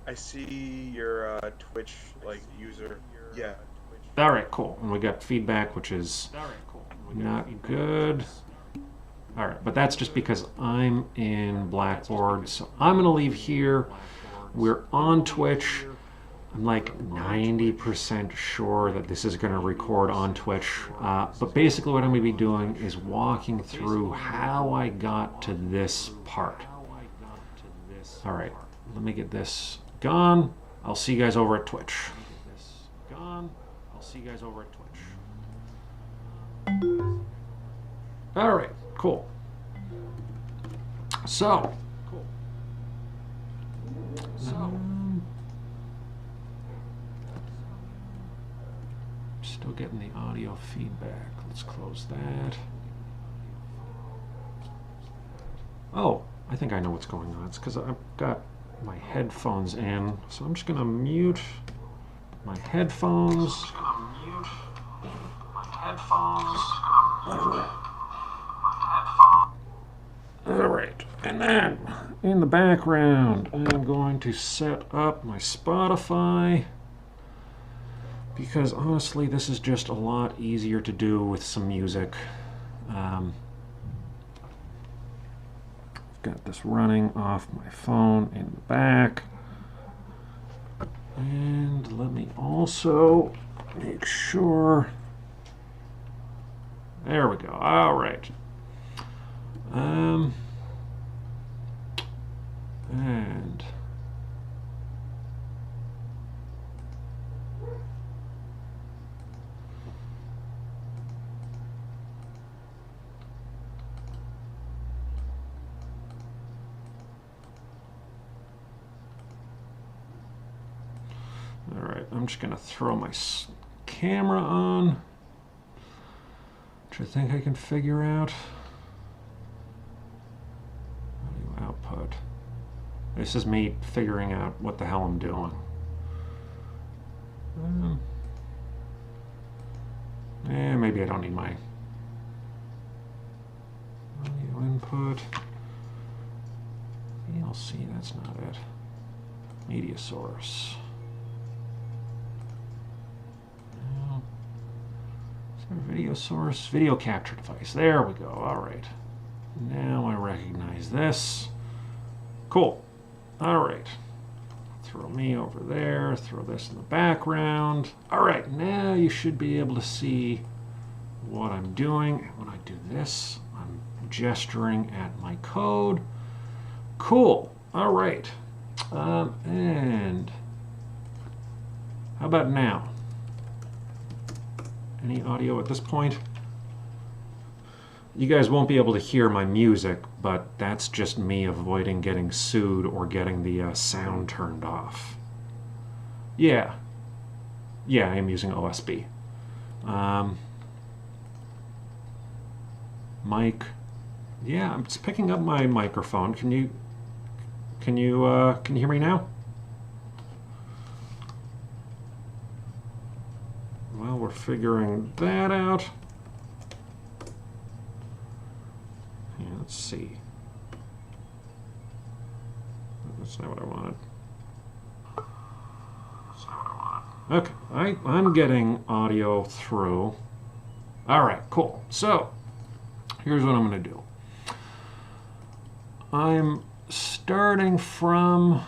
I see your Twitch like user. Yeah. All right, cool. And we got feedback, which is not good. All right, but that's just because I'm in Blackboard. So I'm going to leave here. We're on Twitch. I'm like 90% sure that this is going to record on Twitch. But basically what I'm going to be doing is walking through how I got to this part. All right, let me get this gone. I'll see you guys over at Twitch. All right, cool. So, still getting the audio feedback. Let's close that. Oh, I think I know what's going on. It's because I've got my headphones in. So I'm just going to mute my headphones. All right, and then in the background, I'm going to set up my Spotify because honestly, this is just a lot easier to do with some music. I've got this running off my phone in the back. And let me also make sure. There we go. All right. And all right, I'm just going to throw my camera on, which I think I can figure out. Audio output. This is me figuring out what the hell I'm doing. Maybe I don't need my audio input. VLC, that's not it. Media source. Video source, video capture device. There we go. All right. Now I recognize this. Cool. All right. Throw me over there. Throw this in the background. All right. Now you should be able to see what I'm doing. When I do this, I'm gesturing at my code. Cool. All right. And how about now? Any audio at this point? You guys won't be able to hear my music, but that's just me avoiding getting sued or getting the sound turned off. Yeah. Yeah, I am using OSB. Mic. Yeah, it's picking up my microphone. Can you hear me now? Well, we're figuring that out. Yeah, let's see. That's not what I wanted. Okay, I'm getting audio through. All right, cool. So here's what I'm going to do. I'm starting from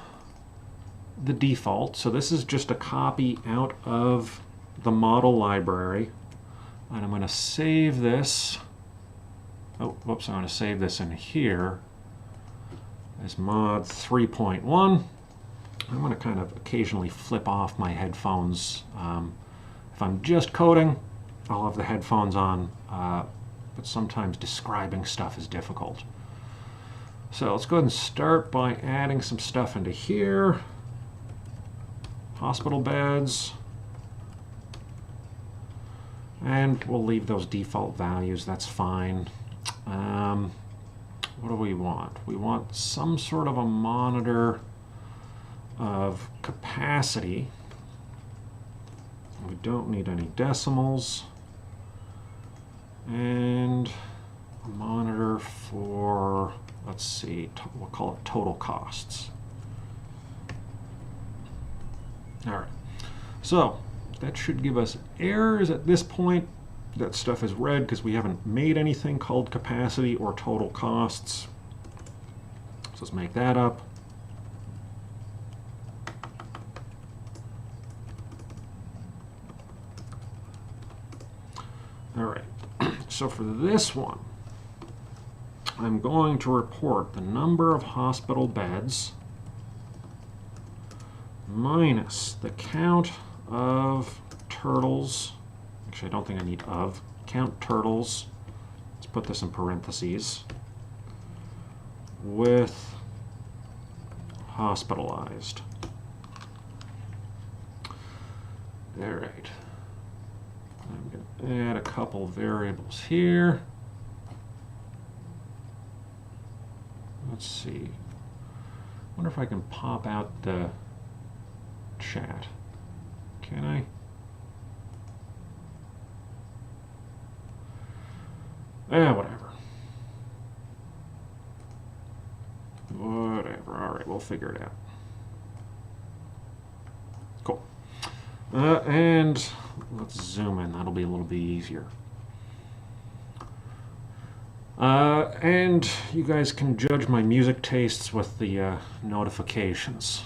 the default. So this is just a copy out of the model library, and I'm going to save this. Oh, whoops, I'm going to save this in here as mod 3.1. I'm going to kind of occasionally flip off my headphones. If I'm just coding, I'll have the headphones on, but sometimes describing stuff is difficult. So let's go ahead and start by adding some stuff into here. Hospital beds. And we'll leave those default values, that's fine. What do we want? We want some sort of a monitor of capacity. We don't need any decimals. And a monitor for, let's see, we'll call it total costs. All right. So that should give us errors at this point. That stuff is red because we haven't made anything called capacity or total costs. So let's make that up. All right. So for this one, I'm going to report the number of hospital beds minus the count of turtles. Actually, I don't think I need of. Count turtles. Let's put this in parentheses. With hospitalized. All right. I'm going to add a couple variables here. Let's see. I wonder if I can pop out the chat. Can I? Whatever. Whatever. All right, we'll figure it out. Cool. And let's zoom in. That'll be a little bit easier. And you guys can judge my music tastes with the notifications.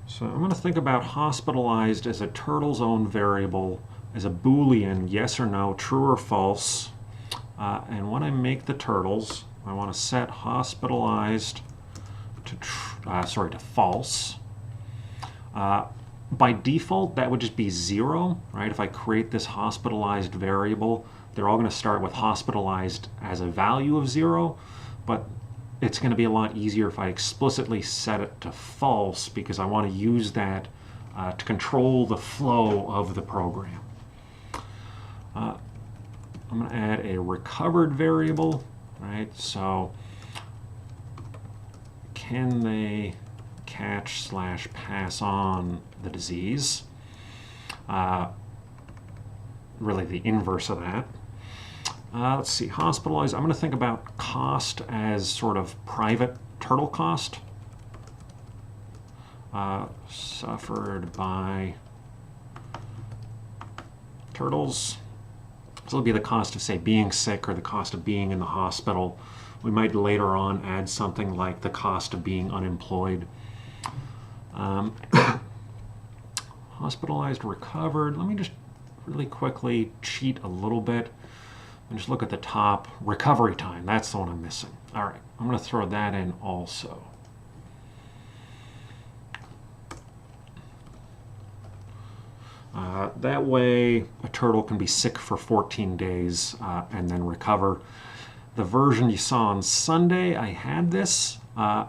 So I'm going to think about hospitalized as a turtle's own variable, as a Boolean, yes or no, true or false. And when I make the turtles, I want to set hospitalized to false. By default, that would just be 0, right? If I create this hospitalized variable, they're all going to start with hospitalized as a value of 0, but it's going to be a lot easier if I explicitly set it to false because I want to use that to control the flow of the program. I'm going to add a recovered variable, right? So can they catch/pass on the disease? Really the inverse of that. Let's see, hospitalized. I'm going to think about cost as sort of private turtle cost. Suffered by turtles. So it'll be the cost of, say, being sick or the cost of being in the hospital. We might later on add something like the cost of being unemployed. Hospitalized, recovered. Let me just really quickly cheat a little bit and just look at the top. Recovery time, that's the one I'm missing. All right, I'm going to throw that in also. That way a turtle can be sick for 14 days and then recover. The version you saw on Sunday, I had this. A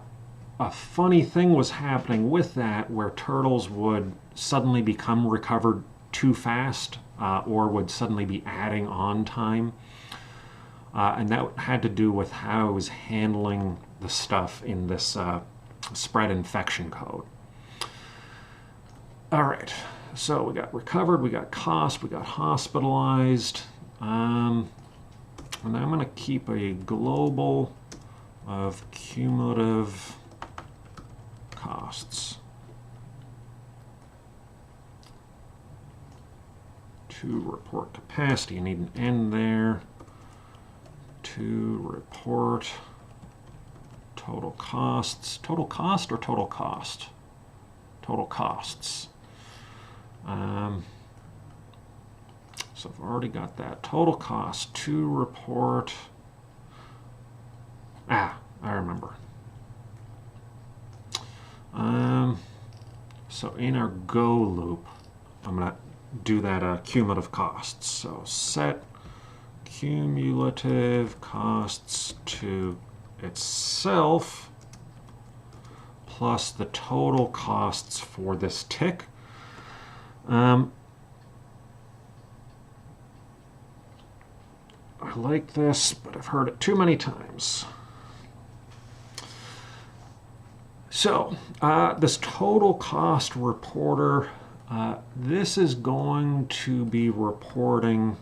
funny thing was happening with that where turtles would suddenly become recovered too fast or would suddenly be adding on time. And that had to do with how I was handling the stuff in this spread infection code. All right, so we got recovered, we got cost, we got hospitalized. And I'm going to keep a global of cumulative costs. To report capacity, you need an N there. To report total costs. Total cost or total cost? Total costs. So I've already got that. Total cost to report. I remember. So in our go loop, I'm going to do that cumulative costs. So set cumulative costs to itself plus the total costs for this tick. I like this, but I've heard it too many times. So this total cost reporter, this is going to be reporting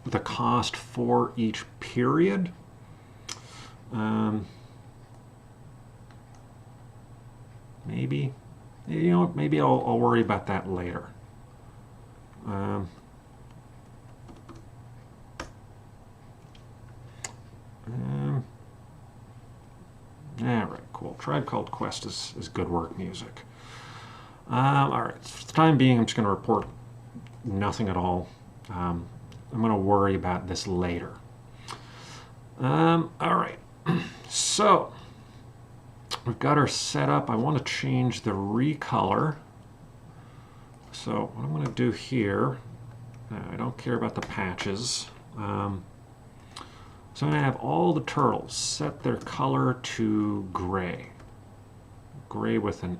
the cost for each period. Maybe, you know, maybe I'll worry about that later. All right, cool. Tribe Called Quest is good work music. All right, for the time being, I'm just going to report nothing at all. I'm going to worry about this later. All right, so we've got our setup. I want to change the recolor. So what I'm going to do here, I don't care about the patches. So I'm going to have all the turtles set their color to gray. Gray with an,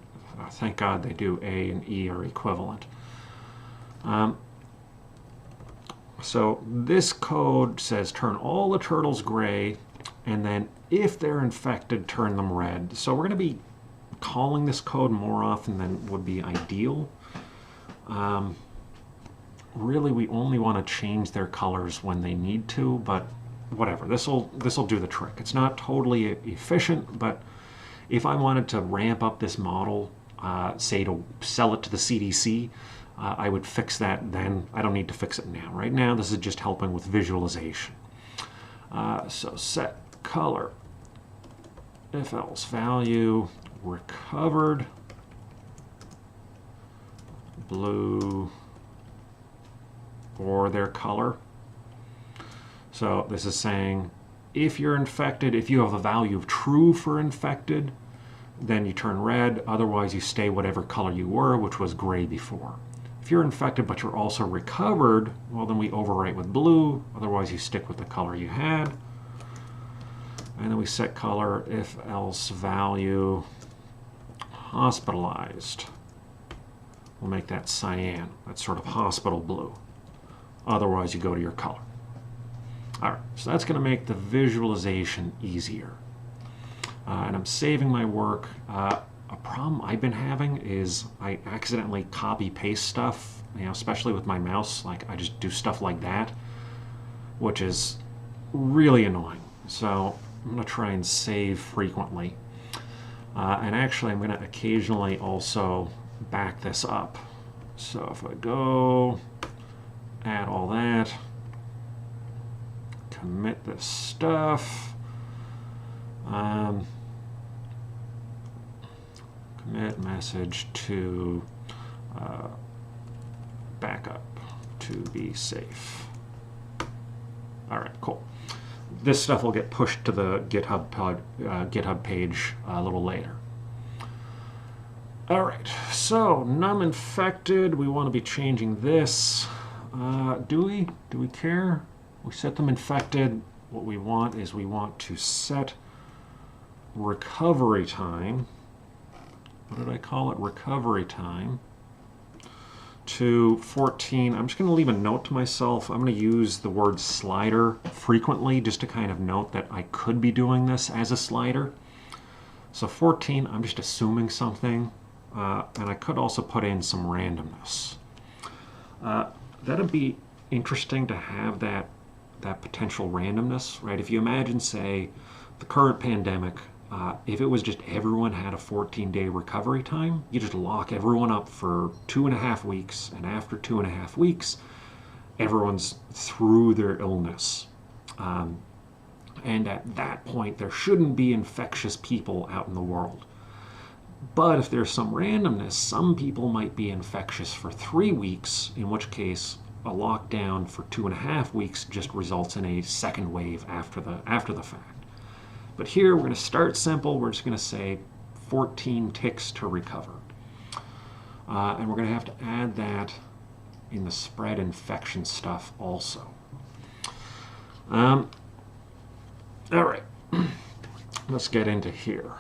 thank God they do, A and E are equivalent. So this code says turn all the turtles gray, and then if they're infected, turn them red. So we're going to be calling this code more often than would be ideal. Really, we only want to change their colors when they need to, but whatever. This'll do the trick. It's not totally efficient, but if I wanted to ramp up this model, say to sell it to the CDC, I would fix that then. I don't need to fix it now. Right now, this is just helping with visualization. So set color, if else value, recovered, blue, or their color. So this is saying if you're infected, if you have a value of true for infected, then you turn red. Otherwise, you stay whatever color you were, which was gray before. If you're infected but you're also recovered, well, then we overwrite with blue. Otherwise, you stick with the color you had. And then we set color, if else value, hospitalized. We'll make that cyan. That's sort of hospital blue. Otherwise, you go to your color. All right, so that's going to make the visualization easier. And I'm saving my work. A problem I've been having is I accidentally copy paste stuff, you know, especially with my mouse. Like I just do stuff like that, which is really annoying. So I'm going to try and save frequently. And actually, I'm going to occasionally also back this up. So if I go add all that, commit this stuff, commit message to backup to be safe. All right, cool. This stuff will get pushed to the GitHub page a little later. All right, so num infected, we want to be changing this. Do we care? We set them infected. What we want is we want to set recovery time. What did I call it? Recovery time to 14. I'm just going to leave a note to myself. I'm going to use the word slider frequently just to kind of note that I could be doing this as a slider. So 14, I'm just assuming something. And I could also put in some randomness. That'd be interesting to have that potential randomness, right? If you imagine, say, the current pandemic, if it was just everyone had a 14-day recovery time, you just lock everyone up for 2.5 weeks, and after 2.5 weeks, everyone's through their illness. And at that point, there shouldn't be infectious people out in the world. But if there's some randomness, some people might be infectious for 3 weeks, in which case a lockdown for 2.5 weeks just results in a second wave after the fact. But here we're going to start simple. We're just going to say 14 ticks to recover. And we're going to have to add that in the spread infection stuff also. All right, let's get into here.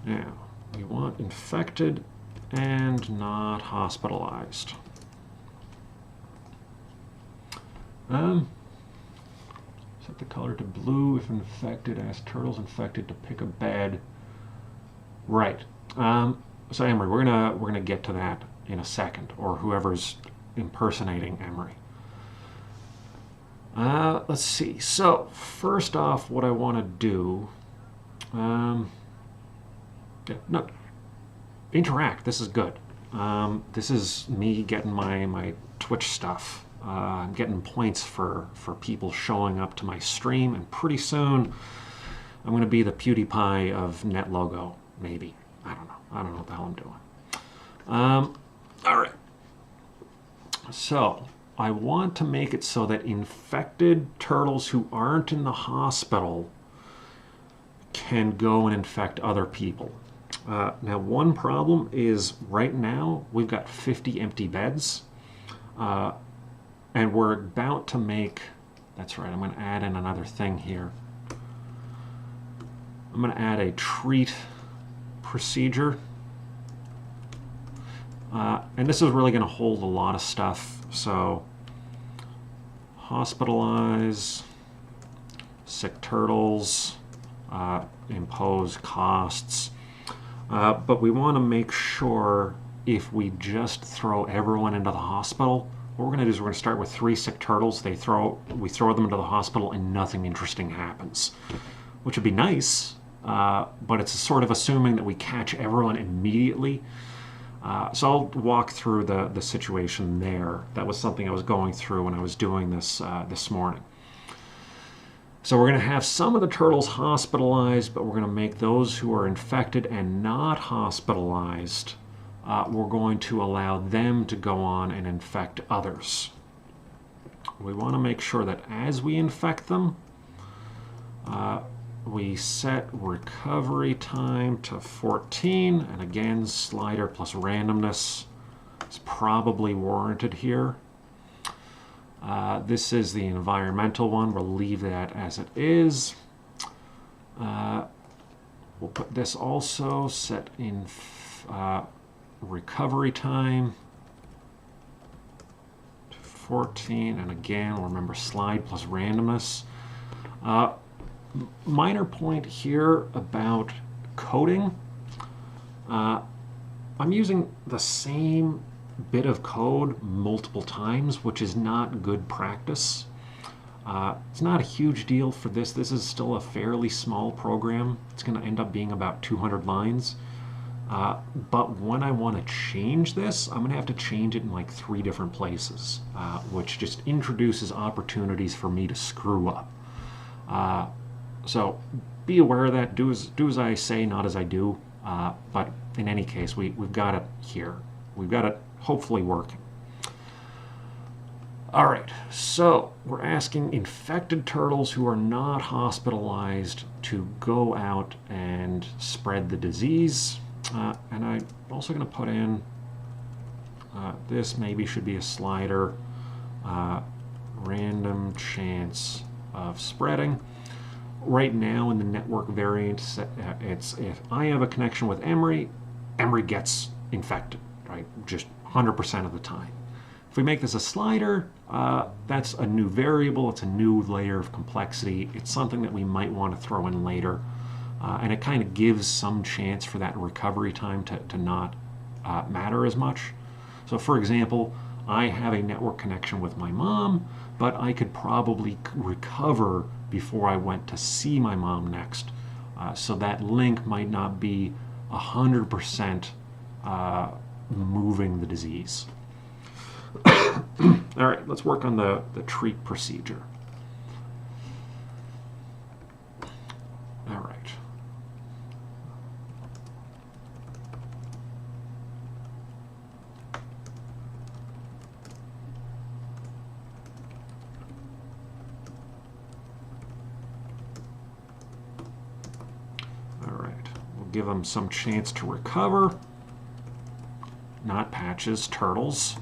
Now, we want infected and not hospitalized. Set the color to blue if infected. Ask turtles infected to pick a bed. Right. So Emery, we're gonna get to that in a second, or whoever's impersonating Emery. Let's see. So first off, what I want to do, no, interact. This is good. This is me getting my Twitch stuff. I'm getting points for people showing up to my stream, and pretty soon I'm going to be the PewDiePie of NetLogo, maybe. I don't know. I don't know what the hell I'm doing. All right. So I want to make it so that infected turtles who aren't in the hospital can go and infect other people. Now, one problem is right now we've got 50 empty beds, and we're about to make, that's right, I'm going to add in another thing here. I'm going to add a treat procedure. And this is really going to hold a lot of stuff. So, hospitalize, sick turtles, impose costs. But we want to make sure if we just throw everyone into the hospital, what we're going to do is we're going to start with 3 sick turtles. We throw them into the hospital and nothing interesting happens, which would be nice, but it's sort of assuming that we catch everyone immediately. So I'll walk through the situation there. That was something I was going through when I was doing this this morning. So we're going to have some of the turtles hospitalized, but we're going to make those who are infected and not hospitalized, we're going to allow them to go on and infect others. We want to make sure that as we infect them, we set recovery time to 14, and again, slider plus randomness is probably warranted here. This is the environmental one. We'll leave that as it is. We'll put this also set in recovery time to 14, and again, remember slide plus randomness. Minor point here about coding. I'm using the same bit of code multiple times, which is not good practice. It's not a huge deal for this. This is still a fairly small program. It's going to end up being about 200 lines. But when I want to change this, I'm going to have to change it in like 3 different places, which just introduces opportunities for me to screw up. So be aware of that. Do as I say, not as I do. But in any case, we've got it here. We've got it hopefully working. All right, so we're asking infected turtles who are not hospitalized to go out and spread the disease. And I'm also going to put in, this maybe should be a slider, random chance of spreading. Right now in the network variant, it's if I have a connection with Emery, Emery gets infected, right? Just 100% of the time. If we make this a slider, that's a new variable. It's a new layer of complexity. It's something that we might want to throw in later. And it kind of gives some chance for that recovery time to not matter as much. So for example, I have a network connection with my mom, but I could probably recover before I went to see my mom next. So that link might not be 100% moving the disease. All right, let's work on the treat procedure. All right. Give them some chance to recover. Not patches, turtles.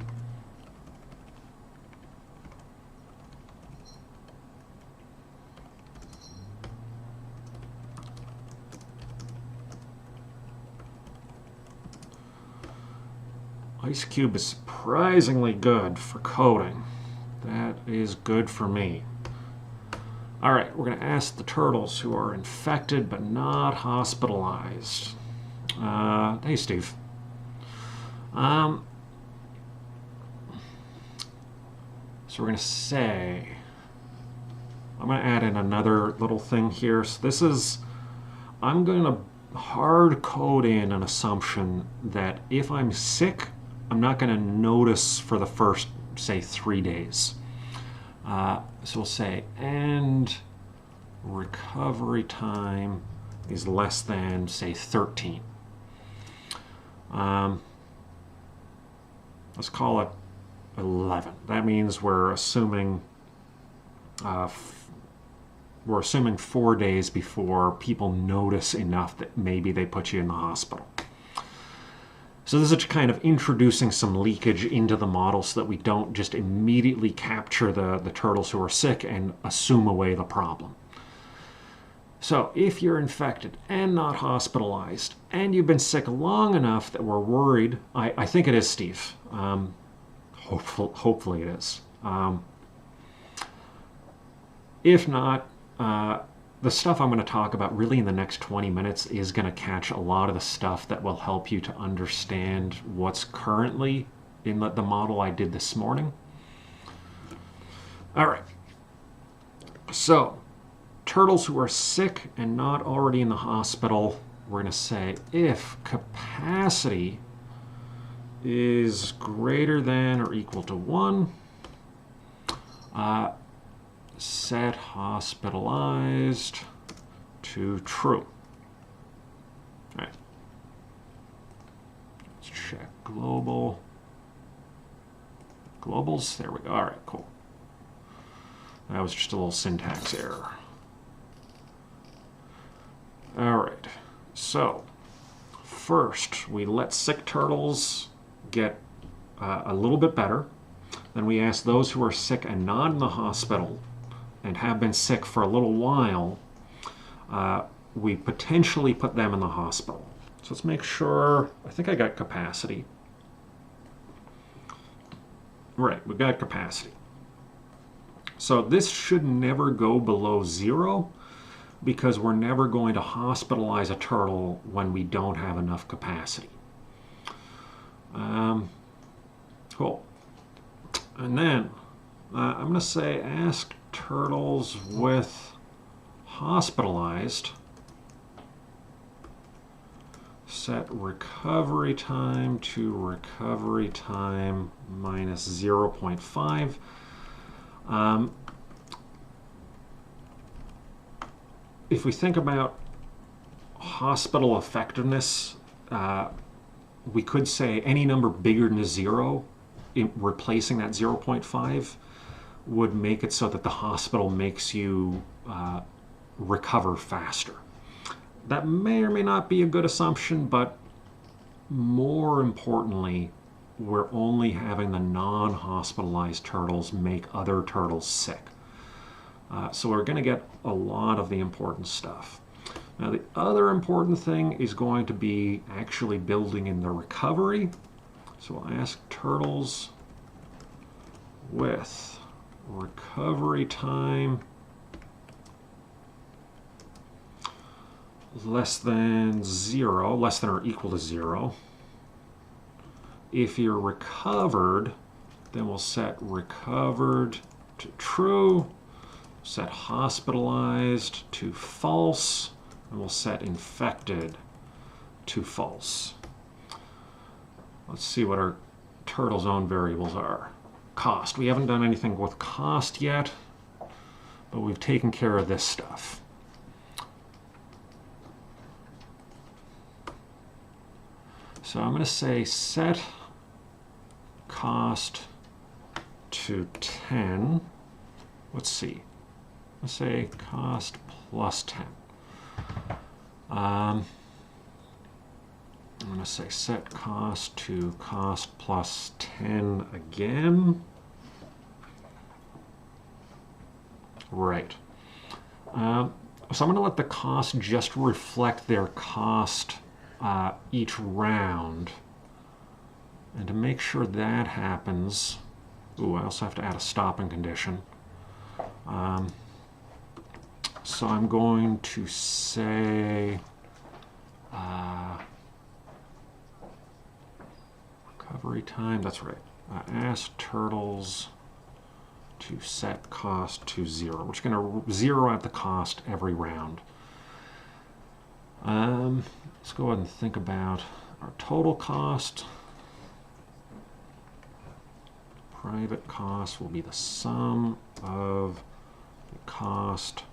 Ice Cube is surprisingly good for coding. That is good for me. All right, we're going to ask the turtles who are infected but not hospitalized. Hey, Steve. So we're going to say I'm going to add in another little thing here. So this is, I'm going to hard code in an assumption that if I'm sick, I'm not going to notice for the first, say, 3 days. So we'll say, and recovery time is less than, say, 13. Let's call it 11. That means we're assuming 4 days before people notice enough that maybe they put you in the hospital. So this is kind of introducing some leakage into the model so that we don't just immediately capture the turtles who are sick and assume away the problem. So if you're infected and not hospitalized, and you've been sick long enough that we're worried, I think it is, Steve. Hopefully it is. If not, the stuff I'm going to talk about really in the next 20 minutes is going to catch a lot of the stuff that will help you to understand what's currently in the model I did this morning. All right. So, turtles who are sick and not already in the hospital, we're going to say if capacity is greater than or equal to 1, set hospitalized to true. All right. Let's check global. Globals, there we go. All right, cool. That was just a little syntax error. All right, so first we let sick turtles get a little bit better. Then we ask those who are sick and not in the hospital and have been sick for a little while, we potentially put them in the hospital. So let's make sure, I think I got capacity. Right, we've got capacity. So this should never go below 0 because we're never going to hospitalize a turtle when we don't have enough capacity. Cool. And then I'm going to say ask turtles with hospitalized, set recovery time to recovery time minus 0.5. If we think about hospital effectiveness, we could say any number bigger than 0, replacing that 0.5 would make it so that the hospital makes you recover faster. That may or may not be a good assumption, but more importantly, we're only having the non-hospitalized turtles make other turtles sick. So we're going to get a lot of the important stuff. Now the other important thing is going to be actually building in the recovery. So we'll ask turtles with recovery time less than 0, less than or equal to 0. If you're recovered, then we'll set recovered to true, set hospitalized to false, and we'll set infected to false. Let's see what our turtle's own variables are. Cost. We haven't done anything with cost yet, but we've taken care of this stuff. So I'm going to say set cost to 10. Let's see. Let's say cost plus 10. I'm going to say set cost to cost plus 10 again. Right. So I'm going to let the cost just reflect their cost each round. And to make sure that happens, ooh, I also have to add a stopping condition. So I'm going to say recovery time, that's right. Ask turtles to set cost to 0. We're just going to zero out the cost every round. Let's go ahead and think about our total cost. Private cost will be the sum of the cost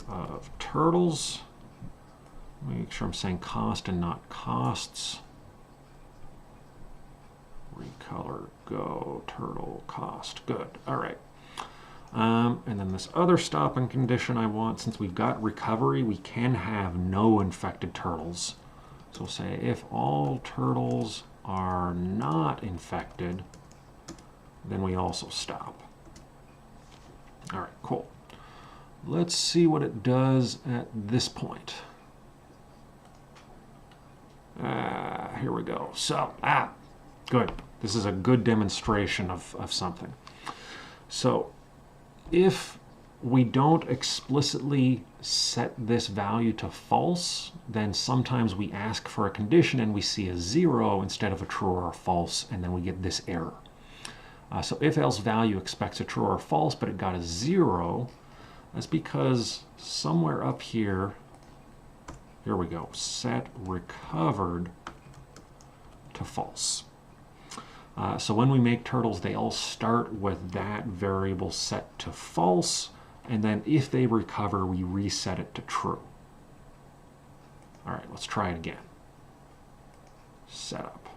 of turtles. Make sure I'm saying cost and not costs. Recolor, go, turtle, cost. Good. All right. And then this other stopping condition I want, since we've got recovery, we can have no infected turtles. So we'll say if all turtles are not infected, then we also stop. All right, cool. Let's see what it does at this point. Here we go. So, good. This is a good demonstration of something. So, if we don't explicitly set this value to false, then sometimes we ask for a condition and we see a 0 instead of a true or a false, and then we get this error. So if else value expects a true or false, but it got a 0, that's because somewhere up here, here we go, set recovered to false. So when we make turtles, they all start with that variable set to false, and then if they recover, we reset it to true. All right, let's try it again. Setup.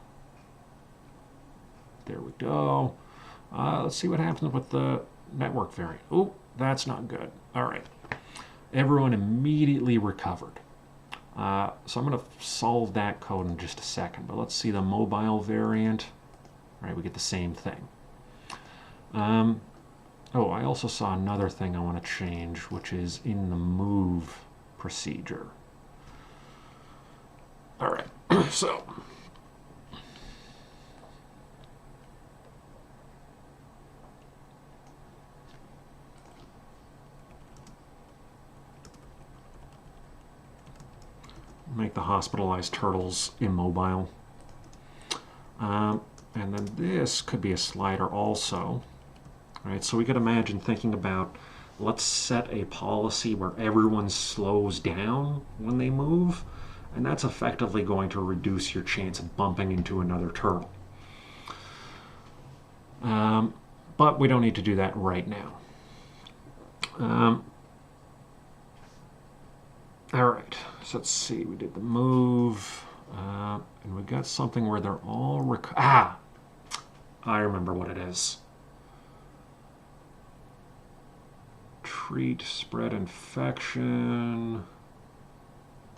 There we go. Let's see what happens with the network variant. Oh, that's not good. All right. Everyone immediately recovered. So I'm going to solve that code in just a second, but let's see the mobile variant. All right, we get the same thing. Oh, I also saw another thing I want to change, which is in the move procedure. All right, so make the hospitalized turtles immobile. And then this could be a slider also. All right, so we could imagine thinking about, let's set a policy where everyone slows down when they move, and that's effectively going to reduce your chance of bumping into another turtle. But we don't need to do that right now. All right, so let's see, we did the move, and we got something where they're all I remember what it is. Treat spread infection.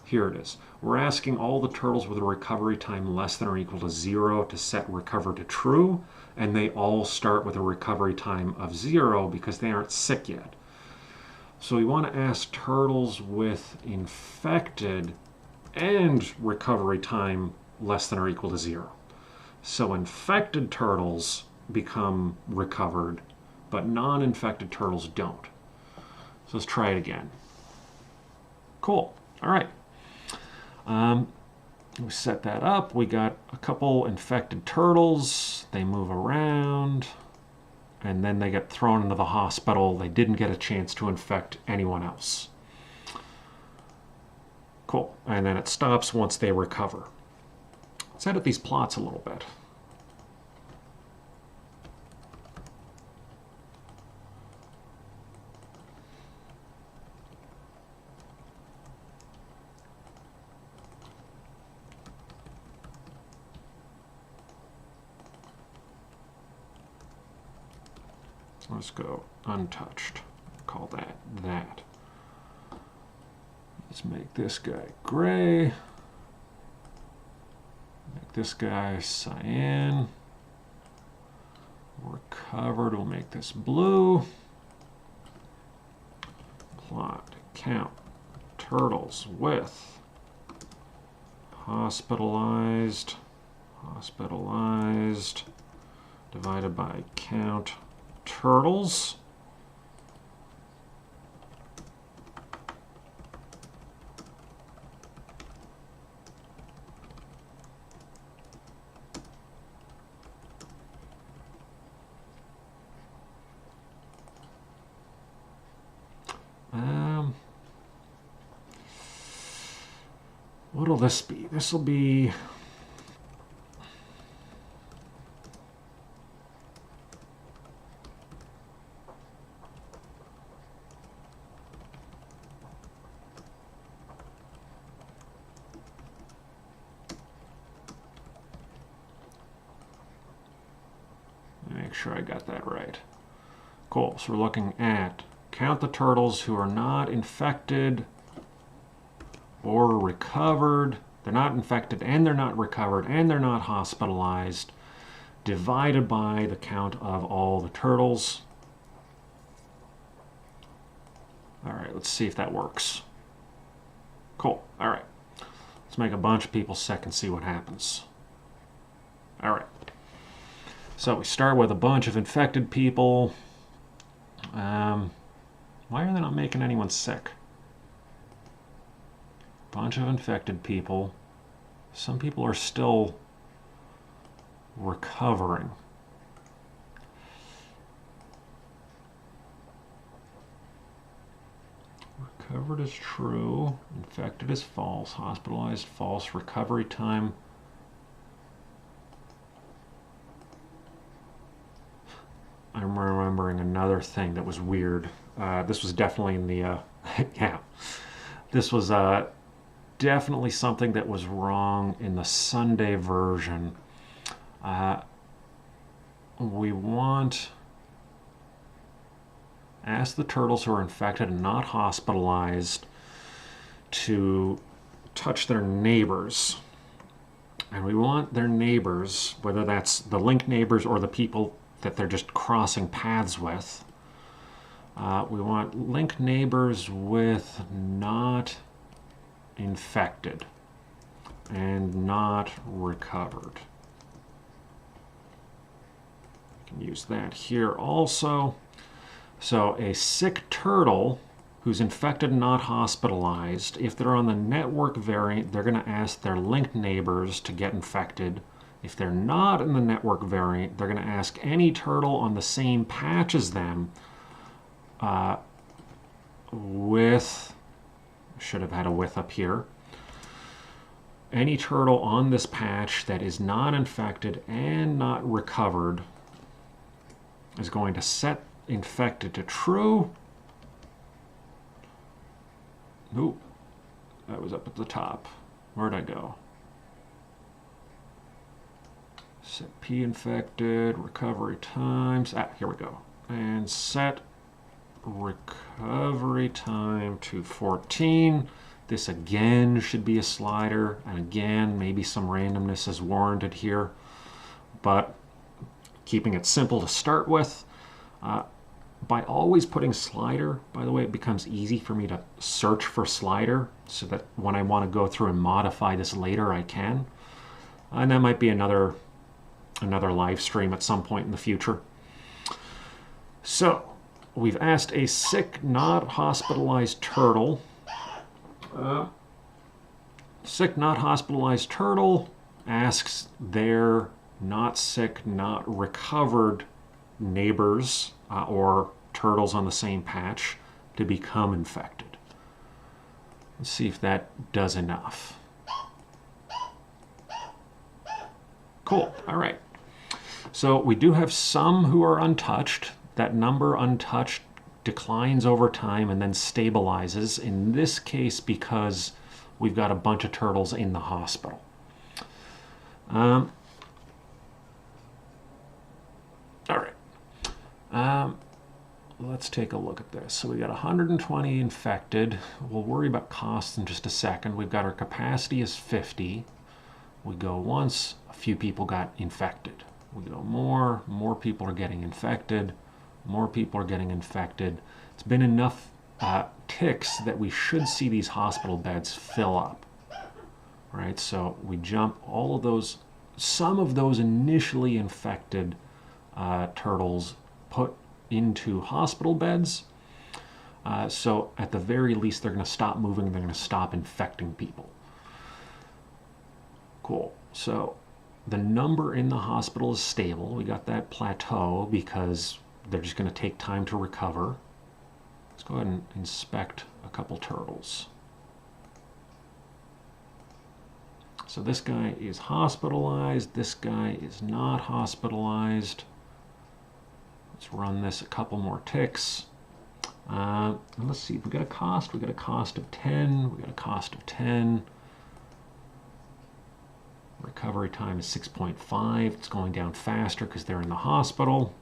Here it is. We're asking all the turtles with a recovery time less than or equal to 0 to set recover to true, and they all start with a recovery time of 0 because they aren't sick yet. So we want to ask turtles with infected and recovery time less than or equal to 0. So infected turtles become recovered, but non-infected turtles don't. So let's try it again. Cool. All right. We set that up. We got a couple infected turtles. They move around, and then they get thrown into the hospital. They didn't get a chance to infect anyone else. Cool. And then it stops once they recover. Let's edit these plots a little bit. Let's go untouched. Call that that. Let's make this guy gray. Make this guy cyan. Recovered, we'll make this blue. Plot count turtles with hospitalized divided by count turtles. what'll this be? This will be... Make sure I got that right. Cool. So we're looking at count the turtles who are not infected or recovered. They're not infected and they're not recovered and they're not hospitalized, divided by the count of all the turtles. All right, let's see if that works. Cool. All right. Let's make a bunch of people sick and see what happens. All right. So we start with a bunch of infected people. Why are they not making anyone sick? Bunch of infected people. Some people are still recovering. Recovered is true. Infected is false. Hospitalized, false. Recovery time. I'm remembering another thing that was weird. This was definitely in the, yeah. This was definitely something that was wrong in the Sunday version. We want... Ask the turtles who are infected and not hospitalized to touch their neighbors. And we want their neighbors, whether that's the linked neighbors or the people that they're just crossing paths with. We want linked neighbors with not infected and not recovered. You can use that here also. So a sick turtle who's infected and not hospitalized, if they're on the network variant, they're going to ask their linked neighbors to get infected. If they're not in the network variant, they're going to ask any turtle on the same patch as them with, should have had a with up here, any turtle on this patch that is not infected and not recovered is going to set infected to true. Nope, that was up at the top. Where'd I go? Set P infected, recovery times. Here we go. And set recovery time to 14. This again should be a slider. And again, maybe some randomness is warranted here. But keeping it simple to start with. By always putting slider, by the way, it becomes easy for me to search for slider so that when I want to go through and modify this later, I can. And that might be another live stream at some point in the future. So we've asked a sick, not hospitalized turtle. Sick, not hospitalized turtle asks their not sick, not recovered neighbors or turtles on the same patch to become infected. Let's see if that does enough. Cool. All right. So we do have some who are untouched. That number untouched declines over time and then stabilizes. In this case, because we've got a bunch of turtles in the hospital. All right. Let's take a look at this. So we got 120 infected. We'll worry about costs in just a second. We've got our capacity is 50. We go once, a few people got infected. We go more people are getting infected. More people are getting infected. It's been enough ticks that we should see these hospital beds fill up. Right, so we jump all of those, some of those initially infected turtles put into hospital beds. So at the very least, they're going to stop moving. They're going to stop infecting people. Cool. So the number in the hospital is stable. We got that plateau because they're just going to take time to recover. Let's go ahead and inspect a couple turtles. So this guy is hospitalized. This guy is not hospitalized. Let's run this a couple more ticks. Let's see, we got a cost. We got a cost of 10. We got a cost of 10. Recovery time is 6.5. It's going down faster because they're in the hospital.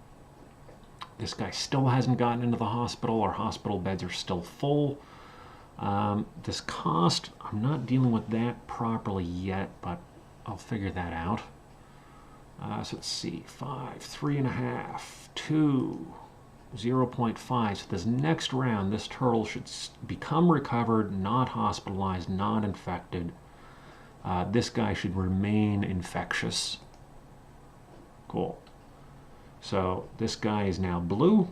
This guy still hasn't gotten into the hospital. Our hospital beds are still full. This cost, I'm not dealing with that properly yet, but I'll figure that out. So let's see, 5, 3.5, 2, 0.5. So this next round, this turtle should become recovered, not hospitalized, not infected. This guy should remain infectious. Cool. So this guy is now blue.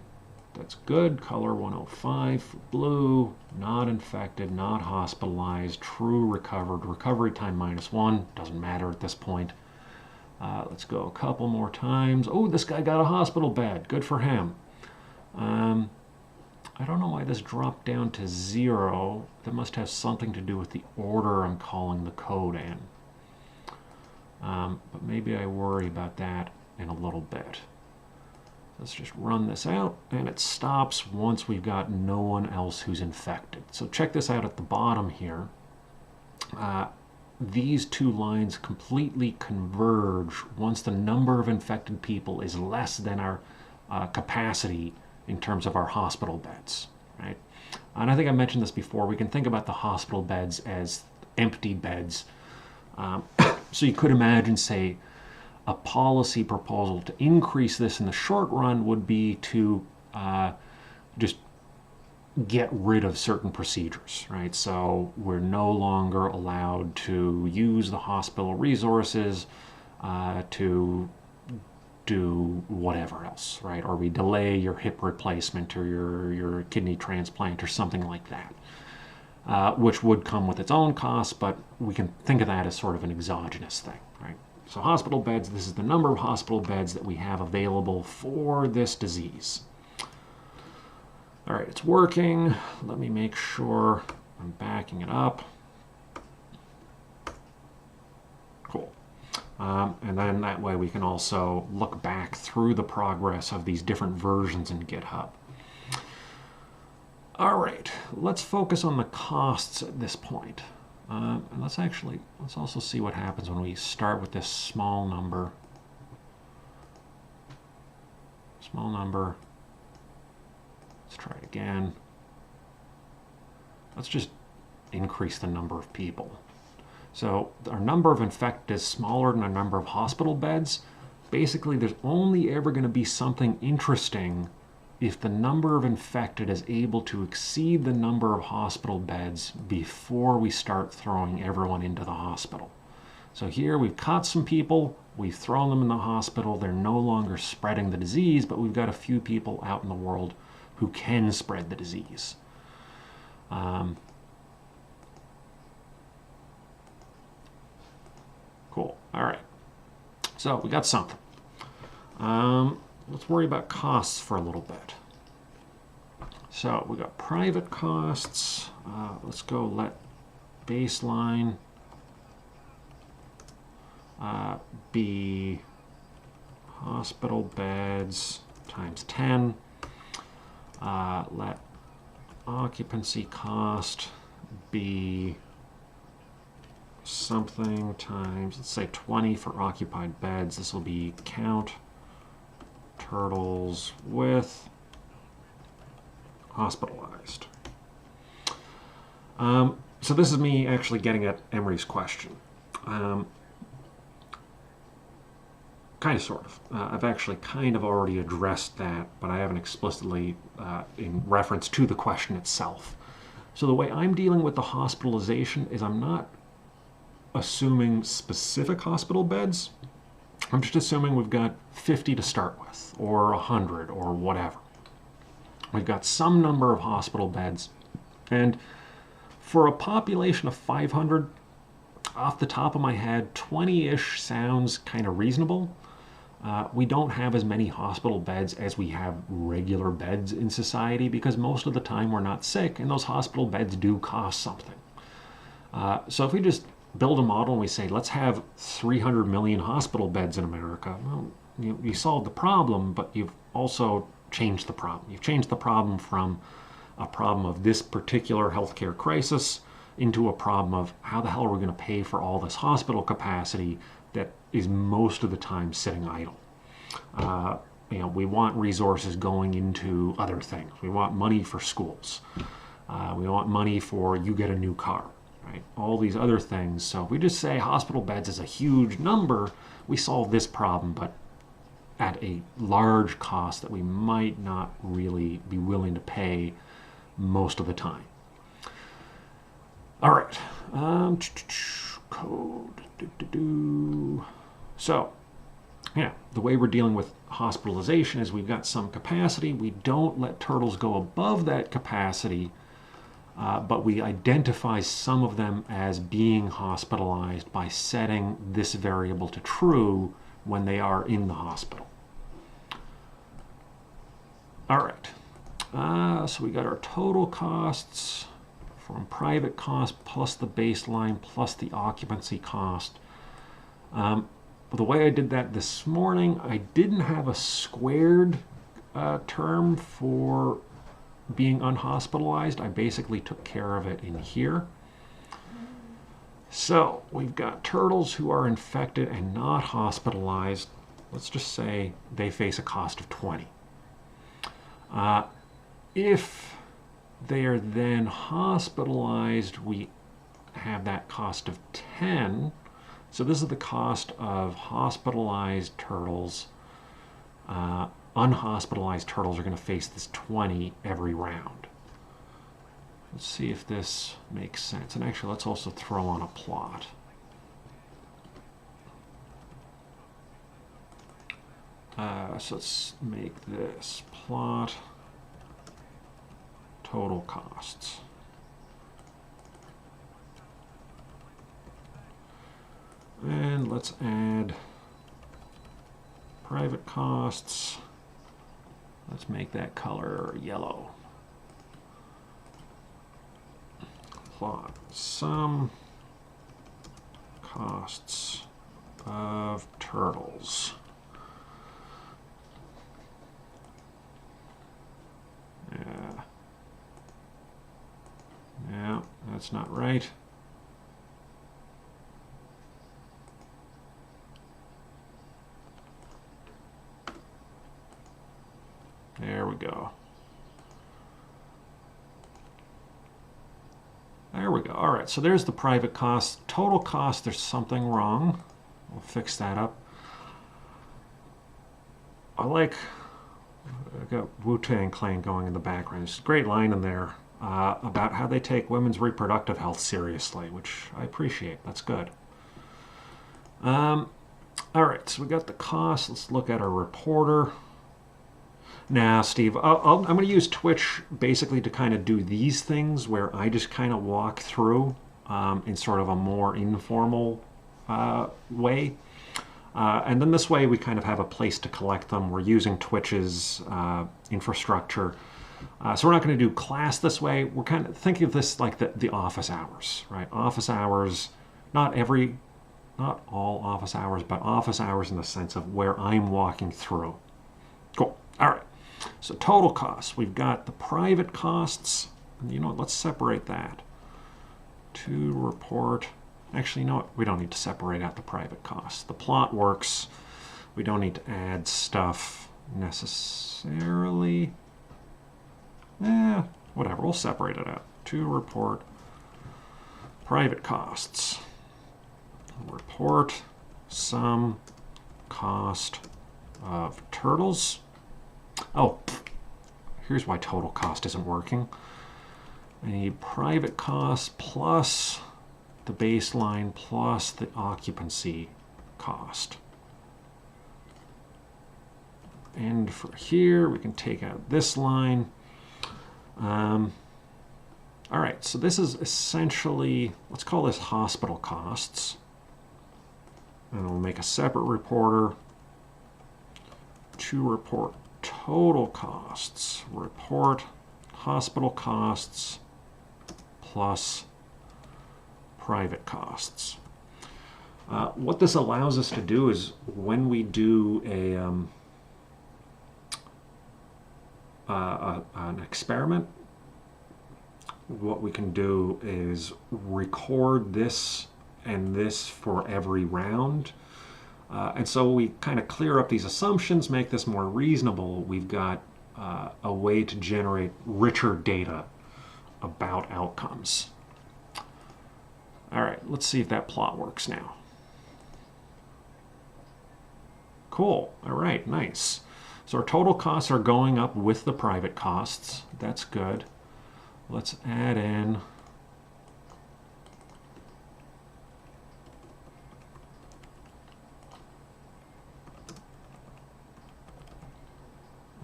That's good. Color 105 for blue. Not infected, not hospitalized, true recovered. Recovery time -1. Doesn't matter at this point. Let's go a couple more times. Oh, this guy got a hospital bed. Good for him. I don't know why this dropped down to 0. That must have something to do with the order I'm calling the code in. But maybe I worry about that in a little bit. Let's just run this out, and it stops once we've got no one else who's infected. So check this out at the bottom here. These two lines completely converge once the number of infected people is less than our capacity in terms of our hospital beds, right? And I think I mentioned this before. We can think about the hospital beds as empty beds. So you could imagine, say, a policy proposal to increase this in the short run would be to just get rid of certain procedures, right? So we're no longer allowed to use the hospital resources to do whatever else, right? Or we delay your hip replacement or your kidney transplant or something like that, which would come with its own costs, but we can think of that as sort of an exogenous thing, right? So hospital beds, this is the number of hospital beds that we have available for this disease. All right, it's working. Let me make sure I'm backing it up. Cool. And then that way we can also look back through the progress of these different versions in GitHub. All right, let's focus on the costs at this point. And let's also see what happens when we start with this small number. Small number. Let's try it again. Let's just increase the number of people. So our number of infected is smaller than our number of hospital beds. Basically, there's only ever going to be something interesting if the number of infected is able to exceed the number of hospital beds before we start throwing everyone into the hospital. So here we've caught some people, we've thrown them in the hospital, they're no longer spreading the disease, but we've got a few people out in the world who can spread the disease. Cool, all right. So we got something. Let's worry about costs for a little bit. So we got private costs. Let's go let baseline be hospital beds times 10. Let occupancy cost be something times, let's say 20 for occupied beds. This will be count turtles with hospitalized. So this is me actually getting at Emery's question. Kind of, sort of. I've actually kind of already addressed that, but I haven't explicitly in reference to the question itself. So the way I'm dealing with the hospitalization is I'm not assuming specific hospital beds. I'm just assuming we've got 50 to start with, or 100, or whatever. We've got some number of hospital beds, and for a population of 500, off the top of my head, 20-ish sounds kind of reasonable. We don't have as many hospital beds as we have regular beds in society because most of the time we're not sick, and those hospital beds do cost something. So if we just build a model and we say, let's have 300 million hospital beds in America. Well, you solved the problem, but you've also changed the problem. You've changed the problem from a problem of this particular healthcare crisis into a problem of how the hell are we going to pay for all this hospital capacity that is most of the time sitting idle. We want resources going into other things. We want money for schools. We want money for you get a new car, right? All these other things. So if we just say hospital beds is a huge number, we solve this problem, but at a large cost that we might not really be willing to pay most of the time. All right. Code. So, yeah, the way we're dealing with hospitalization is we've got some capacity. We don't let turtles go above that capacity, but we identify some of them as being hospitalized by setting this variable to true when they are in the hospital. All right, so we got our total costs from private cost plus the baseline plus the occupancy cost. The way I did that this morning, I didn't have a squared term for being unhospitalized. I basically took care of it in here. So we've got turtles who are infected and not hospitalized. Let's just say they face a cost of 20. If they are then hospitalized, we have that cost of 10. So this is the cost of hospitalized turtles. Unhospitalized turtles are going to face this 20 every round. Let's see if this makes sense. And actually, let's also throw on a plot. So let's make this plot total costs. And let's add private costs. Let's make that color yellow. Plot sum costs of turtles. Yeah, that's not right. There we go. There we go. All right, so there's the private cost. Total cost, there's something wrong. We'll fix that up. I got Wu-Tang Clan going in the background. There's a great line in there about how they take women's reproductive health seriously, which I appreciate. That's good. All right, so we got the cost. Let's look at our reporter. Now, Steve, I'm going to use Twitch basically to kind of do these things where I just kind of walk through in sort of a more informal way. And then this way we kind of have a place to collect them. We're using Twitch's infrastructure. So we're not going to do class this way. We're kind of thinking of this like the office hours, right? Office hours, not all office hours, but office hours in the sense of where I'm walking through. Cool. All right. So total costs. We've got the private costs. You know what? Let's separate that. To report. Actually, you know what? We don't need to separate out the private costs. The plot works. We don't need to add stuff necessarily. Whatever. We'll separate it out. To report private costs. Report sum cost of turtles. Oh, here's why total cost isn't working. I need private cost plus the baseline plus the occupancy cost. And for here, we can take out this line. All right, so this is essentially, let's call this hospital costs. And we'll make a separate reporter to report total costs. Report hospital costs plus private costs. What this allows us to do is when we do an experiment, what we can do is record this and this for every round. And so we kind of clear up these assumptions, make this more reasonable. We've got a way to generate richer data about outcomes. All right, let's see if that plot works now. Cool. All right, nice. So our total costs are going up with the private costs. That's good. Let's add in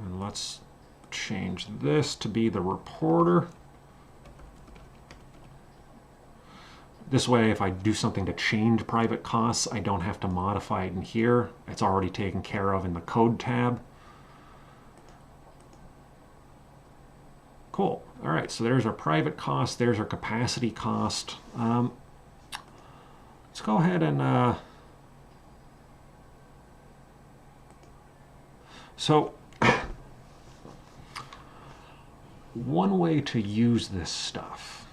and let's change this to be the reporter. This way, if I do something to change private costs, I don't have to modify it in here. It's already taken care of in the code tab. Cool. All right, so there's our private cost. There's our capacity cost. Let's go ahead and... So one way to use this stuff...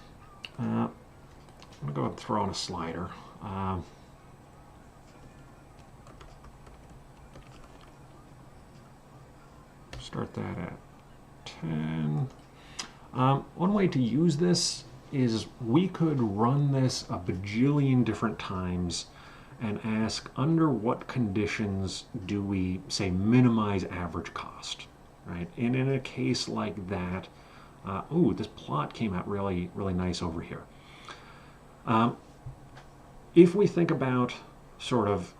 I'm going to go ahead and throw in a slider. Start that at 10. One way to use this is we could run this a bajillion different times and ask under what conditions do we, say, minimize average cost, right? And in a case like that, ooh, this plot came out really, really nice over here. If we think about sort of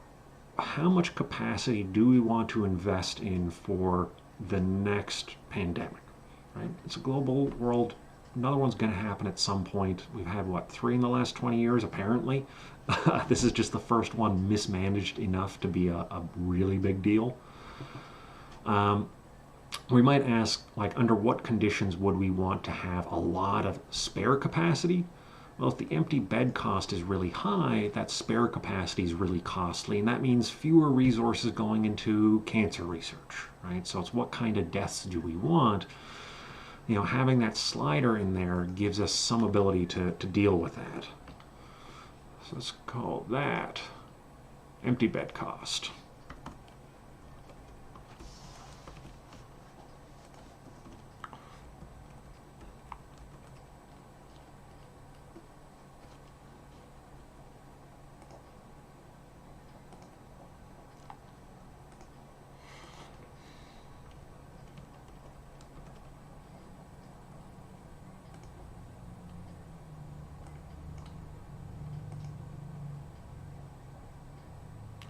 how much capacity do we want to invest in for the next pandemic, right? It's a global world. Another one's going to happen at some point. We've had, what, 3 in the last 20 years, apparently. This is just the first one mismanaged enough to be a really big deal. We might ask, like, under what conditions would we want to have a lot of spare capacity? Well, if the empty bed cost is really high, that spare capacity is really costly, and that means fewer resources going into cancer research, right? So it's what kind of deaths do we want? You know, having that slider in there gives us some ability to deal with that. So let's call that empty bed cost.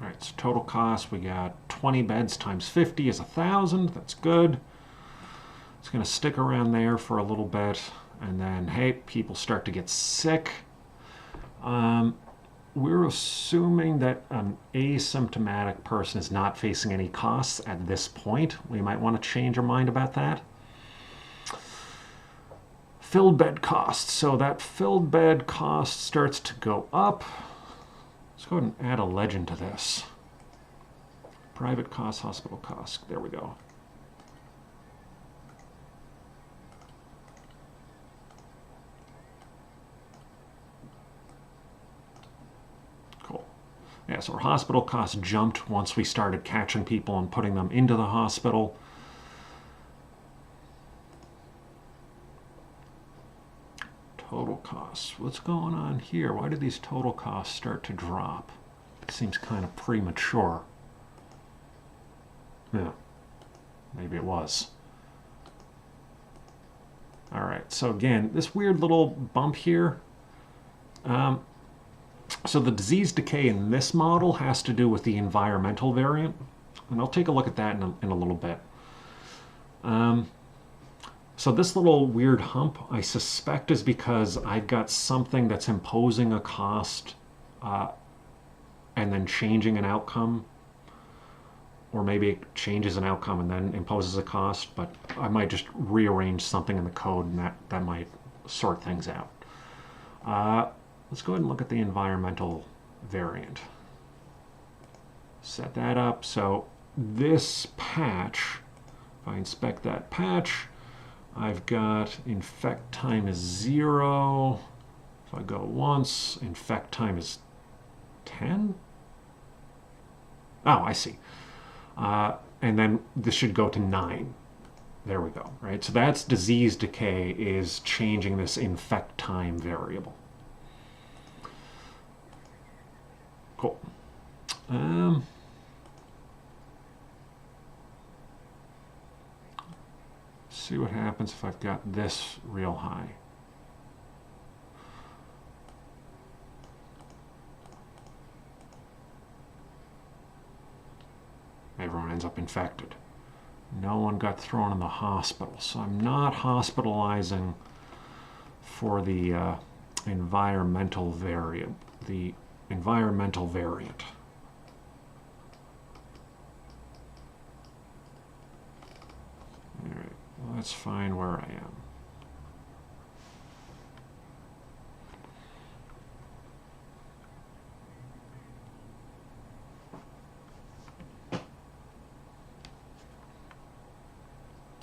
All right, so total cost, we got 20 beds times 50 is 1,000. That's good. It's going to stick around there for a little bit, and then, hey, people start to get sick. We're assuming that an asymptomatic person is not facing any costs at this point. We might want to change our mind about that. Filled bed cost. So that filled bed cost starts to go up. Let's go ahead and add a legend to this. Private costs, hospital costs. There we go. Cool. Yeah, so our hospital costs jumped once we started catching people and putting them into the hospital. Total costs. What's going on here? Why did these total costs start to drop? It seems kind of premature. Yeah, maybe it was. All right, so again, this weird little bump here. So the disease decay in this model has to do with the environmental variant, and I'll take a look at that in a little bit. So this little weird hump, I suspect, is because I've got something that's imposing a cost and then changing an outcome. Or maybe it changes an outcome and then imposes a cost, but I might just rearrange something in the code and that might sort things out. Let's go ahead and look at the environmental variant. Set that up. So this patch, if I inspect that patch, I've got infect time is 0. If I go once, infect time is 10. Oh, I see. And then this should go to 9. There we go, right? So that's disease decay is changing this infect time variable. Cool. See what happens if I've got this real high. Everyone ends up infected. No one got thrown in the hospital, so I'm not hospitalizing for the environmental variant. All right, well, let's find where I am.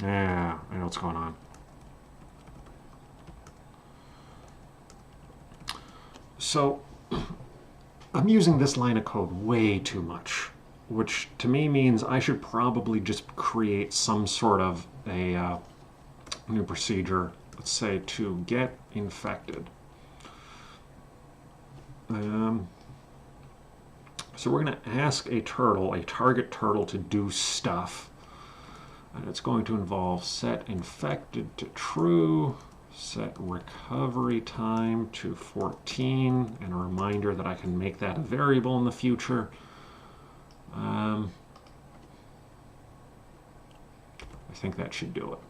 Yeah, I know what's going on. So I'm using this line of code way too much, which to me means I should probably just create some sort of a new procedure, let's say to get infected. So we're going to ask a target turtle to do stuff. And it's going to involve set infected to true, set recovery time to 14, and a reminder that I can make that a variable in the future. I think that should do it.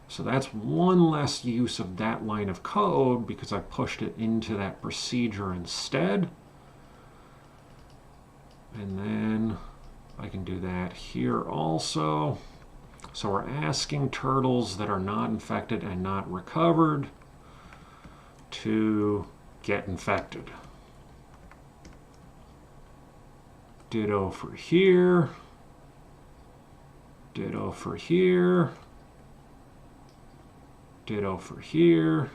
So that's one less use of that line of code because I pushed it into that procedure instead. And then I can do that here also. So we're asking turtles that are not infected and not recovered to get infected. Ditto for here. Ditto for here. Ditto for here.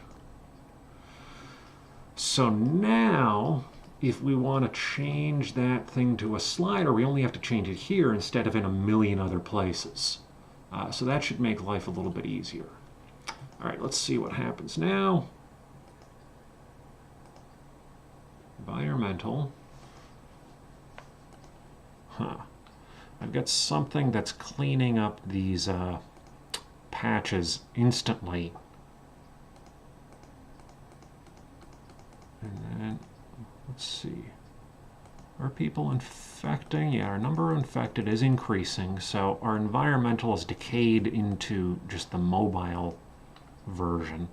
So now, if we want to change that thing to a slider, we only have to change it here instead of in a million other places. So that should make life a little bit easier. All right, let's see what happens now. Environmental. I've got something that's cleaning up these patches instantly. And then, let's see. Are people infecting? Yeah, our number of infected is increasing, so our environmental is decayed into just the mobile version.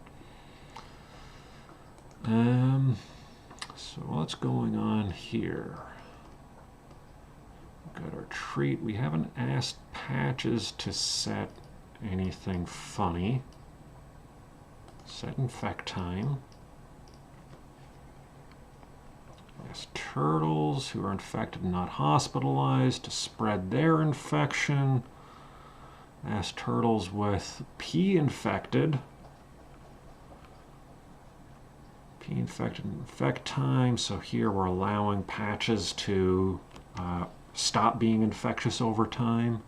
So what's going on here? We've got our treat. We haven't asked patches to set anything funny. Set infect time. Ask turtles who are infected and not hospitalized to spread their infection. Ask turtles with P infected. P infected and infect time. So here we're allowing patches to stop being infectious over time.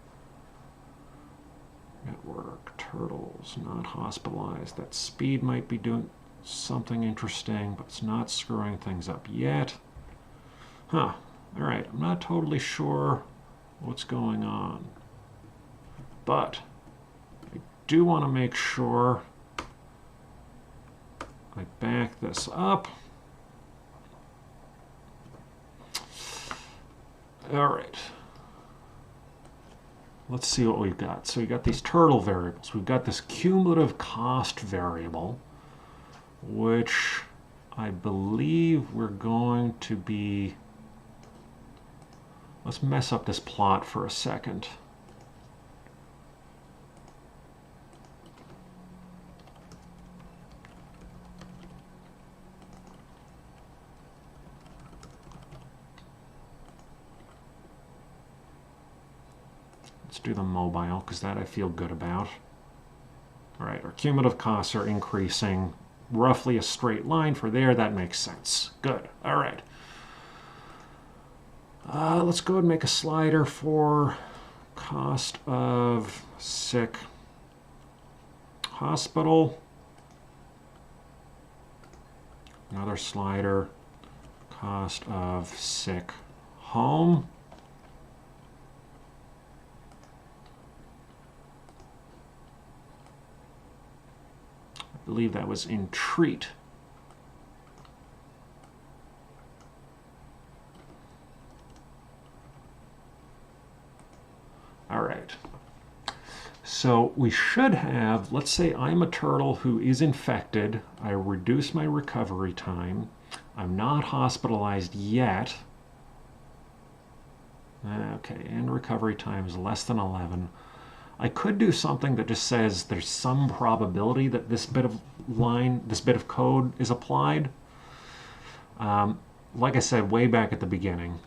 Network, turtles, not hospitalized. That speed might be doing something interesting, but it's not screwing things up yet. All right, I'm not totally sure what's going on, but I do want to make sure I back this up. All right. let's see what we've got. So we got these turtle variables. We've got this cumulative cost variable, which I believe we're going to be, let's mess up this plot for a second. Let's do the mobile, because that I feel good about. All right, our cumulative costs are increasing roughly a straight line for there. That makes sense. Good. All right. Let's go ahead and make a slider for cost of sick hospital. Another slider, cost of sick home. I believe that was in treat. All right. So we should have, let's say I'm a turtle who is infected. I reduce my recovery time. I'm not hospitalized yet. Okay, and recovery time is less than 11. I could do something that just says there's some probability that this bit of line, this bit of code is applied. Like I said way back at the beginning,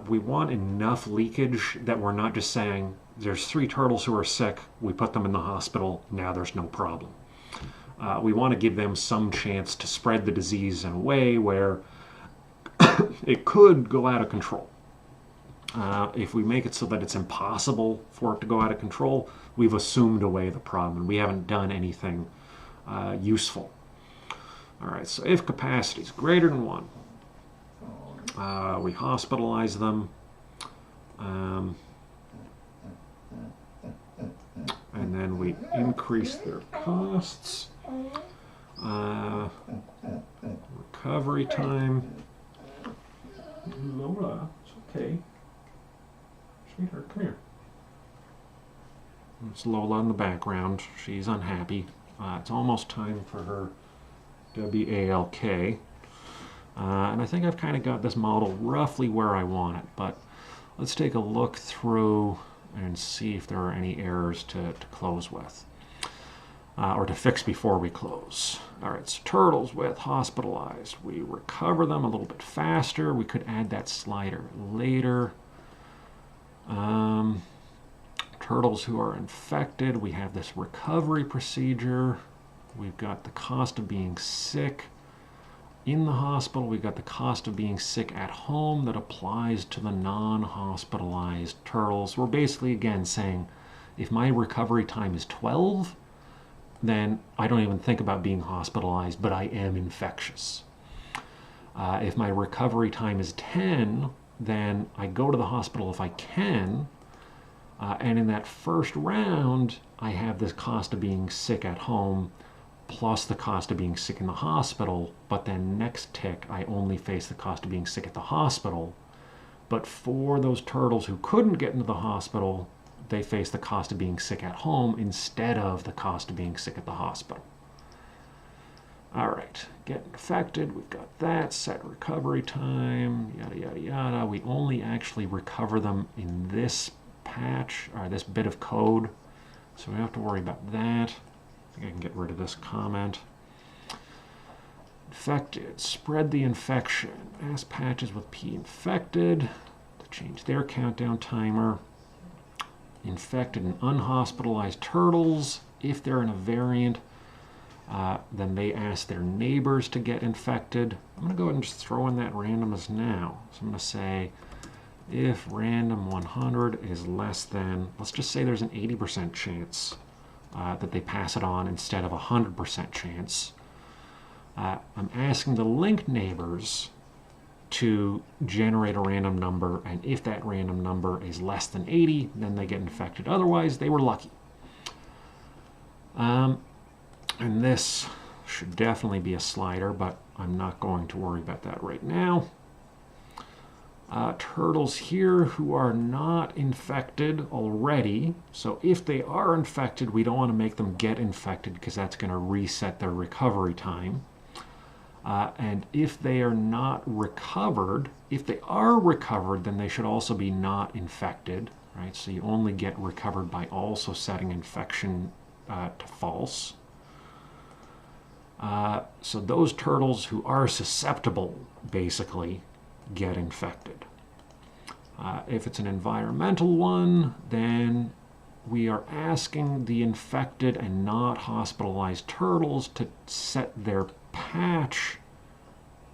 we want enough leakage that we're not just saying there's 3 turtles who are sick, we put them in the hospital, now there's no problem. We want to give them some chance to spread the disease in a way where it could go out of control. If we make it so that it's impossible for it to go out of control, we've assumed away the problem and we haven't done anything useful. All right, so if capacity is greater than 1, we hospitalize them, and then we increase their costs, recovery time. Lola, it's okay. Sweetheart, come here. It's Lola in the background. She's unhappy. It's almost time for her WALK. And I think I've kind of got this model roughly where I want it, but let's take a look through and see if there are any errors to close with, or to fix before we close. All right, so turtles with hospitalized. We recover them a little bit faster. We could add that slider later. Turtles who are infected, we have this recovery procedure. We've got the cost of being sick in the hospital. We've got the cost of being sick at home that applies to the non-hospitalized turtles. We're basically, again, saying if my recovery time is 12, then I don't even think about being hospitalized, but I am infectious. If my recovery time is 10, then I go to the hospital if I can, and in that first round, I have this cost of being sick at home plus the cost of being sick in the hospital, but then next tick, I only face the cost of being sick at the hospital. But for those turtles who couldn't get into the hospital, they face the cost of being sick at home instead of the cost of being sick at the hospital. All right, get infected, we've got that, set recovery time, yada, yada, yada. We only actually recover them in this patch, or this bit of code, so we don't have to worry about that. I think I can get rid of this comment. Infected, spread the infection. Ask patches with P infected to change their countdown timer. Infected and unhospitalized turtles, if they're in a variant, then they ask their neighbors to get infected. I'm going to go ahead and just throw in that randomness now. So I'm going to say if random 100 is less than, let's just say there's an 80% chance that they pass it on instead of a 100% chance. I'm asking the linked neighbors to generate a random number, and if that random number is less than 80, then they get infected. Otherwise, they were lucky. And this should definitely be a slider, but I'm not going to worry about that right now. Turtles here who are not infected already. So if they are infected, we don't want to make them get infected because that's going to reset their recovery time. And if they are not recovered, if they are recovered, then they should also be not infected, right? So you only get recovered by also setting infection to false. So those turtles who are susceptible, basically, get infected. If it's an environmental one, then we are asking the infected and not hospitalized turtles to set their patch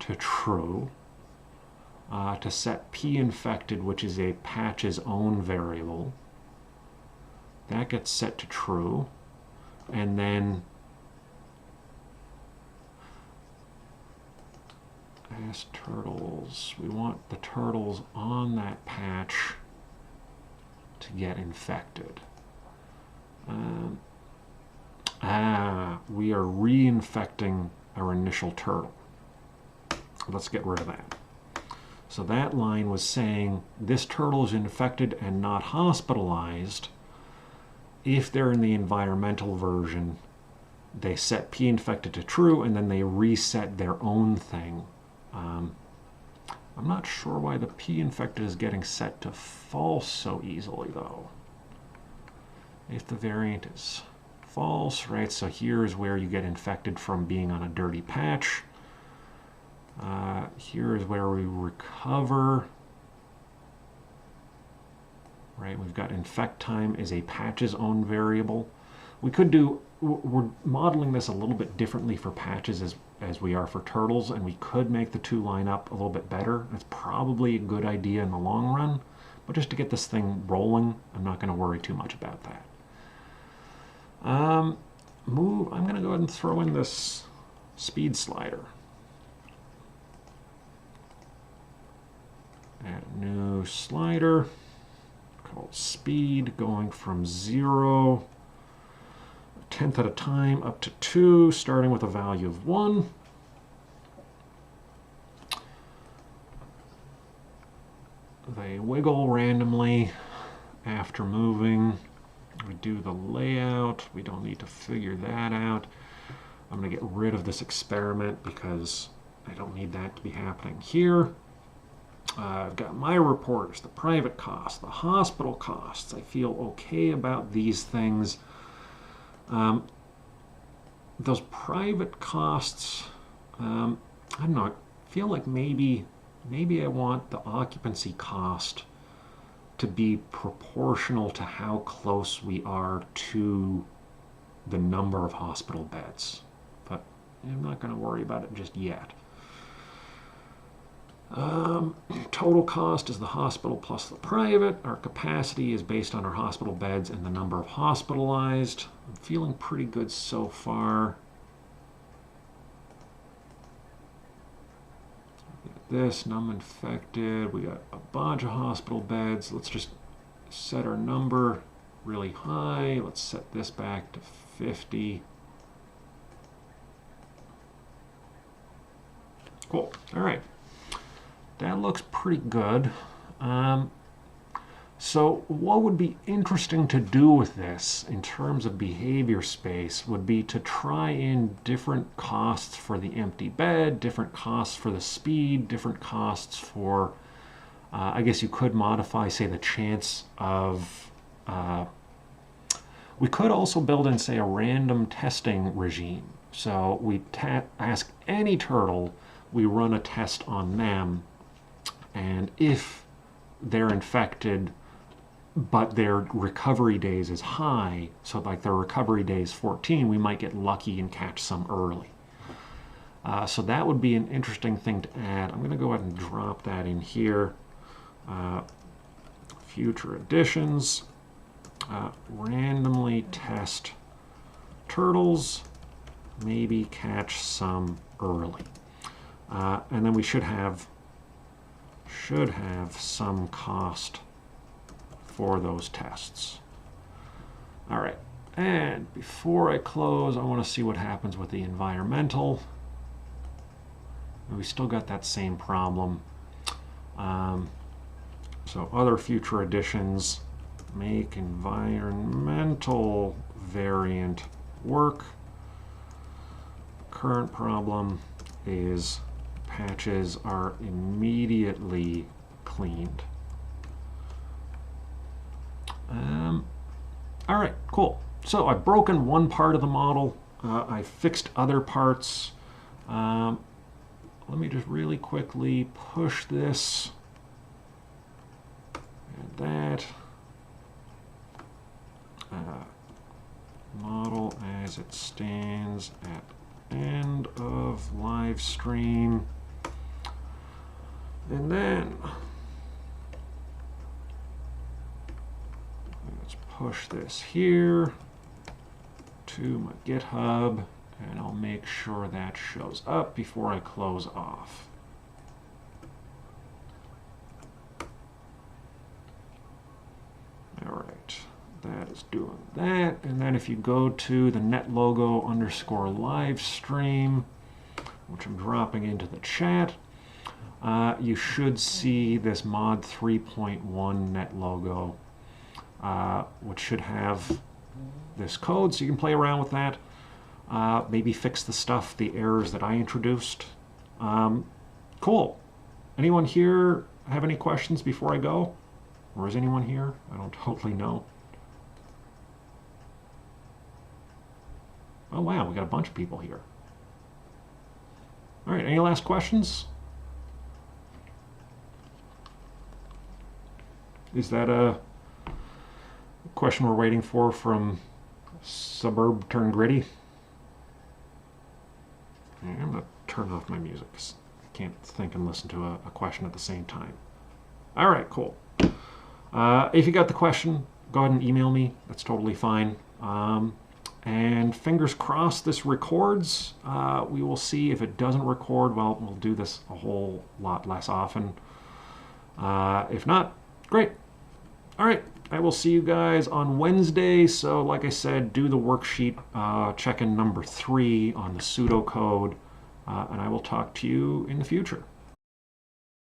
to true, to set p infected, which is a patch's own variable. That gets set to true, and then as turtles, we want the turtles on that patch to get infected. We are reinfecting our initial turtle. Let's get rid of that. So that line was saying this turtle is infected and not hospitalized. If they're in the environmental version, they set p infected to true, and then they reset their own thing. I'm not sure why the p infected is getting set to false so easily, though. If the variant is false, right? So here's where you get infected from being on a dirty patch. Here is where we recover. Right, we've got infect time is a patch's own variable. We could do, we're modeling this a little bit differently for patches as we are for turtles, and we could make the two line up a little bit better. That's probably a good idea in the long run, but just to get this thing rolling, I'm not going to worry too much about that. I'm going to go ahead and throw in this speed slider. Add a new slider called speed, going from 0, a tenth at a time, up to 2, starting with a value of 1. They wiggle randomly after moving. We do the layout. We don't need to figure that out. I'm going to get rid of this experiment because I don't need that to be happening here. I've got my reporters, the private costs, the hospital costs. I feel okay about these things. Those private costs, I don't know, I feel like maybe I want the occupancy cost to be proportional to how close we are to the number of hospital beds. But I'm not going to worry about it just yet. Total cost is the hospital plus the private. Our capacity is based on our hospital beds and the number of hospitalized. I'm feeling pretty good so far. This, num infected, we got a bunch of hospital beds. Let's just set our number really high. Let's set this back to 50. Cool, all right. That looks pretty good. So what would be interesting to do with this in terms of behavior space would be to try in different costs for the empty bed, different costs for the speed, different costs for, I guess you could modify, say, the chance of, we could also build in, say, a random testing regime. So we ask any turtle, we run a test on them, and if they're infected, but their recovery days is high, so like their recovery day is 14, we might get lucky and catch some early. So that would be an interesting thing to add. I'm going to go ahead and drop that in here. Future additions, randomly test turtles, maybe catch some early. And then we should have some cost for those tests. All right, and before I close, I want to see what happens with the environmental. And we still got that same problem. So other future editions make environmental variant work. Current problem is patches are immediately cleaned. All right, cool. So I've broken one part of the model. I fixed other parts. Let me just really quickly push this and that. Model as it stands at end of live stream. And then let's push this here to my GitHub, and I'll make sure that shows up before I close off. All right, that is doing that. And then if you go to the netlogo underscore live stream, which I'm dropping into the chat, you should see this mod 3.1 netlogo, which should have this code, so you can play around with that. Maybe fix the errors that I introduced. Cool. Anyone here have any questions before I go? Or is anyone here? I don't totally know. Oh wow, we got a bunch of people here. All right, any last questions? Is that a question we're waiting for from Suburb Turn Gritty? Yeah, I'm going to turn off my music because I can't think and listen to a question at the same time. All right, cool. If you got the question, go ahead and email me. That's totally fine. And fingers crossed this records. We will see. If it doesn't record, well, we'll do this a whole lot less often. If not, great. All right, I will see you guys on Wednesday. So like I said, do the worksheet, check in number 3 on the pseudocode, and I will talk to you in the future.